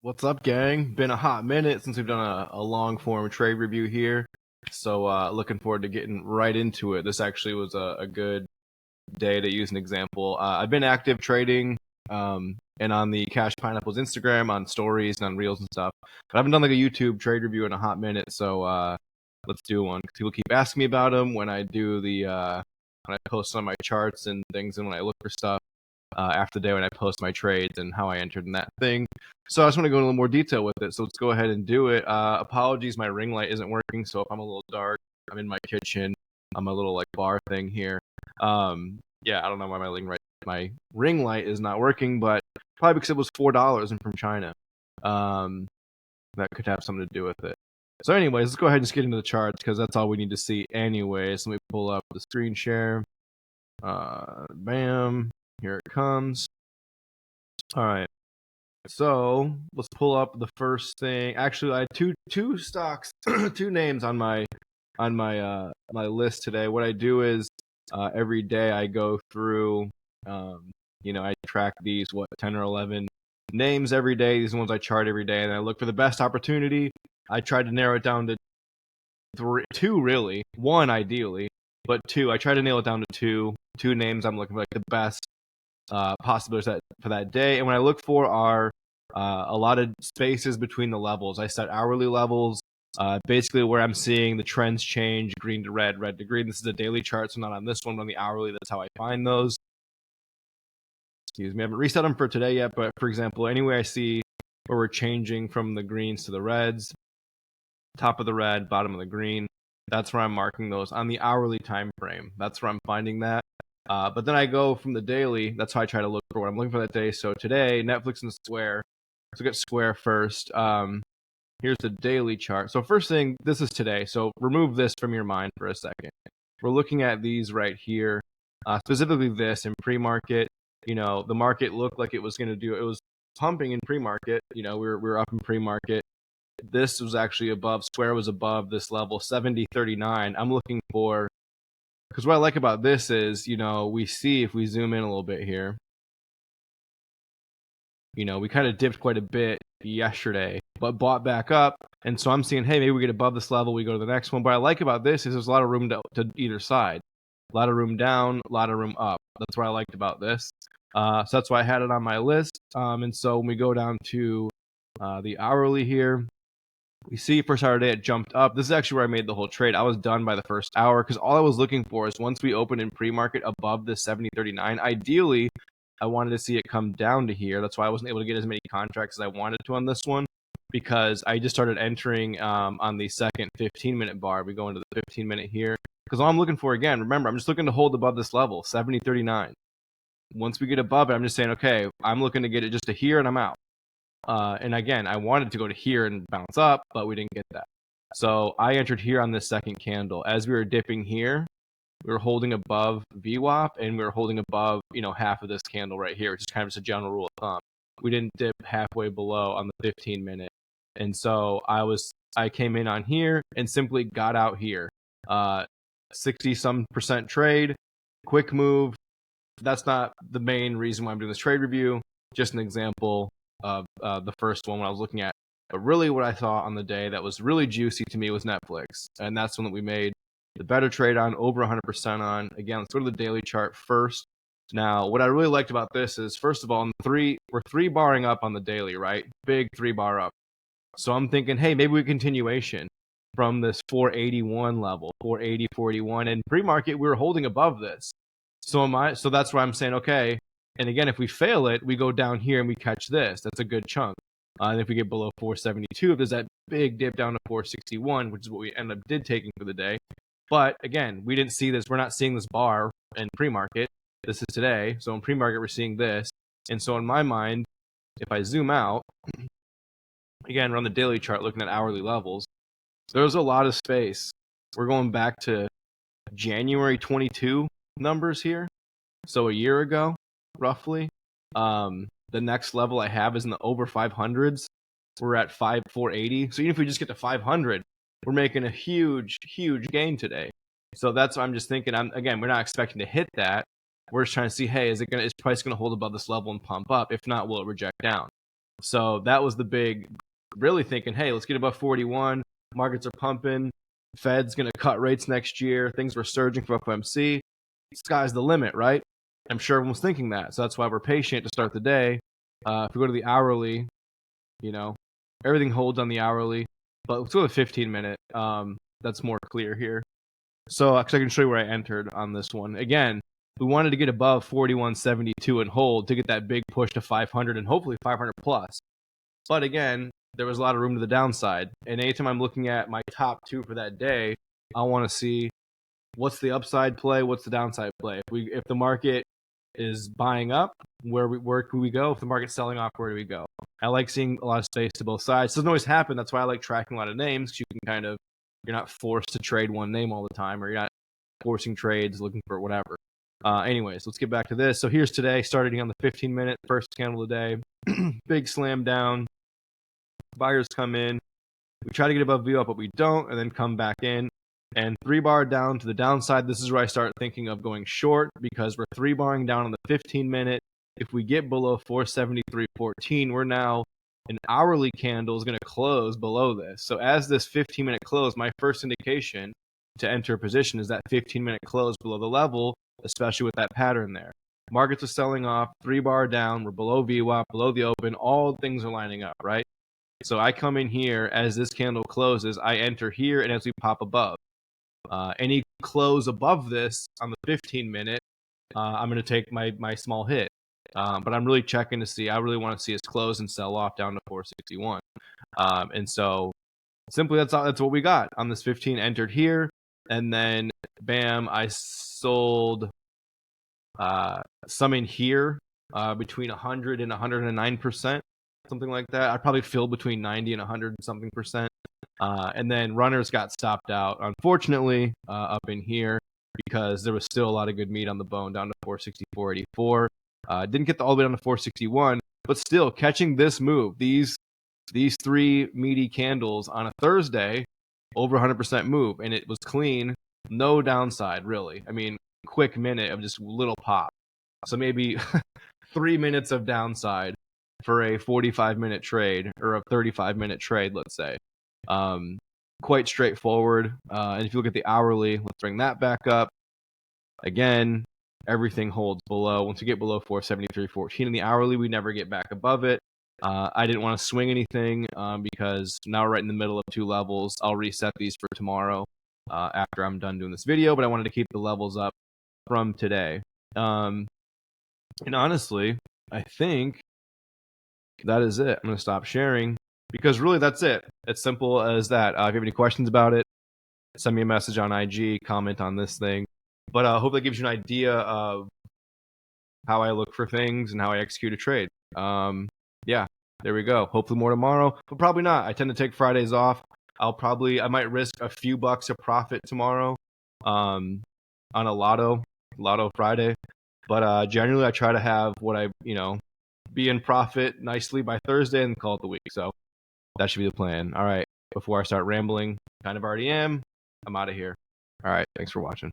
What's up, gang? Been a hot minute since we've done a long form trade review here. So looking forward to getting right into it. This actually was a good day to use an example. I've been active trading and on the Cash Pineapples Instagram, on stories and on reels and stuff. But I haven't done like a YouTube trade review in a hot minute, so let's do one. People keep asking me about them when I do when I post on my charts and things, and when I look for stuff after the day when I post my trades and how I entered in that thing. So I just want to go into a little more detail with it. So let's go ahead and do it. Apologies, my ring light isn't working, so if I'm a little dark, I'm in my kitchen. I'm a little like bar thing here. Yeah, I don't know why my ring light is not working, but probably because it was $4 and from China. That could have something to do with it. So anyways, let's go ahead and just get into the charts because that's all we need to see anyways. Let me pull up the screen share. Bam. Here it comes. All right. So let's pull up the first thing. Actually, I had two stocks, two names on my my list today. What I do is every day I go through, I track these 10 or 11 names every day. These are the ones I chart every day, and I look for the best opportunity. I try to narrow it down to two, really, one ideally, but two. I try to nail it down to two names. I'm looking for like the best possibilities for that day. And what I look for are a lot of spaces between the levels. I set hourly levels, basically where I'm seeing the trends change, green to red, red to green. This is a daily chart, so not on this one, but on the hourly. That's how I find those. Excuse me, I haven't reset them for today yet, but for example, anywhere I see where we're changing from the greens to the reds, top of the red, bottom of the green, that's where I'm marking those on the hourly time frame. That's where I'm finding that. But then I go from the daily. That's how I try to look for what I'm looking for that day. So today, Netflix and Square. Let's look at Square first. Here's the daily chart. So first thing, this is today. So remove this from your mind for a second. We're looking at these right here, specifically this in pre-market. The market looked like it was going to do. It was pumping in pre-market. We were up in pre-market. This was actually above. Square was above this level, 70.39. I'm looking for. Because what I like about this is, we see if we zoom in a little bit here, we kind of dipped quite a bit yesterday, but bought back up. And so I'm seeing, hey, maybe we get above this level, we go to the next one. What I like about this is there's a lot of room to either side, a lot of room down, a lot of room up. That's what I liked about this. So that's why I had it on my list. And so when we go down to the hourly here, we see first hour day it jumped up. This is actually where I made the whole trade. I was done by the first hour because all I was looking for is once we open in pre-market above the 70.39, ideally I wanted to see it come down to here. That's why I wasn't able to get as many contracts as I wanted to on this one because I just started entering on the second 15-minute bar. We go into the 15-minute here because all I'm looking for, again, remember, I'm just looking to hold above this level, 70.39. Once we get above it, I'm just saying, okay, I'm looking to get it just to here and I'm out. And again, I wanted to go to here and bounce up, but we didn't get that. So I entered here on this second candle. As we were dipping here, we were holding above VWAP and we were holding above, half of this candle right here, which is kind of just a general rule of thumb. We didn't dip halfway below on the 15-minute. And so I came in on here and simply got out here. 60-some% trade, quick move. That's not the main reason why I'm doing this trade review. Just an example of the first one when I was looking at. But really what I saw on the day that was really juicy to me was Netflix. And that's one that we made the better trade on, over 100% on. Again, let's go to the daily chart first. Now, what I really liked about this is, first of all, we're 3-barring up on the daily, right? Big 3-bar up. So I'm thinking, hey, maybe we continuation from this 481 level, 480, 481. And pre-market, we were holding above this. So that's why I'm saying, okay. And again, if we fail it, we go down here and we catch this. That's a good chunk. And if we get below 472, if there's that big dip down to 461, which is what we end up taking for the day. But again, we didn't see this. We're not seeing this bar in pre-market. This is today. So in pre-market, we're seeing this. And so in my mind, if I zoom out, again, we're on the daily chart looking at hourly levels, there's a lot of space. We're going back to January 22 numbers here. So a year ago, roughly. The next level I have is in the over 500s. We're at 480. So even if we just get to 500, we're making a huge gain today. So that's what I'm just thinking. We're not expecting to hit that. We're just trying to see, hey, is price going to hold above this level and pump up? If not, will it reject down? So that was the big, really thinking, hey, let's get above 41. Markets are pumping. Fed's going to cut rates next year. Things were surging for FOMC. Sky's the limit, right? I'm sure everyone was thinking that. So that's why we're patient to start the day. If we go to the hourly, everything holds on the hourly. But let's go to the 15-minute. That's more clear here. So I can show you where I entered on this one. Again, we wanted to get above 41.72 and hold to get that big push to 500 and hopefully 500 plus. But again, there was a lot of room to the downside. And anytime I'm looking at my top two for that day, I want to see what's the upside play, what's the downside play. If the market is buying up, where can we go? If the market's selling off, where do we go? I like seeing a lot of space to both sides. It doesn't always happen. That's why I like tracking a lot of names, because you can you're not forced to trade one name all the time, or you're not forcing trades looking for whatever. Anyways, let's get back to this. So here's today, starting on the 15-minute, first candle of the day. Big slam down. Buyers come in. We try to get above VWAP, but we don't, and then come back in. And 3-bar down to the downside. This is where I start thinking of going short, because we're 3-barring down on the 15-minute. If we get below 473.14, we're now an hourly candle is going to close below this. So as this 15-minute close, my first indication to enter a position is that 15-minute close below the level, especially with that pattern there. Markets are selling off, 3-bar down, we're below VWAP, below the open, all things are lining up, right? So I come in here as this candle closes, I enter here, and as we pop above. Any close above this on the 15-minute, I'm going to take my small hit. But I'm really checking to see, I really want to see us close and sell off down to 461. And so simply that's what we got on this 15, entered here. And then bam, I sold some in here between 100 and 109%, something like that. I probably filled between 90 and 100 something percent. And then runners got stopped out, unfortunately, up in here, because there was still a lot of good meat on the bone down to 464.84. Didn't get all the way down to 461, but still catching this move, these three meaty candles on a Thursday, over 100% move, and it was clean, no downside really. I mean, quick minute of just little pop. So maybe 3 minutes of downside for a 45-minute trade, or a 35-minute trade, let's say. Quite straightforward. And if you look at the hourly, let's bring that back up. Again, everything holds below. Once you get below 473.14 in the hourly, we never get back above it. I didn't want to swing anything because now we're right in the middle of two levels. I'll reset these for tomorrow after I'm done doing this video, but I wanted to keep the levels up from today. And honestly, I think that is it. I'm going to stop sharing, because really that's it. It's simple as that. If you have any questions about it, send me a message on IG, comment on this thing. But I hope that gives you an idea of how I look for things and how I execute a trade. Yeah, there we go. Hopefully more tomorrow, but probably not. I tend to take Fridays off. I might risk a few bucks of profit tomorrow on a Lotto Friday. But generally I try to have be in profit nicely by Thursday and call it the week. So that should be the plan. All right. Before I start rambling, kind of already am, I'm out of here. All right. Thanks for watching.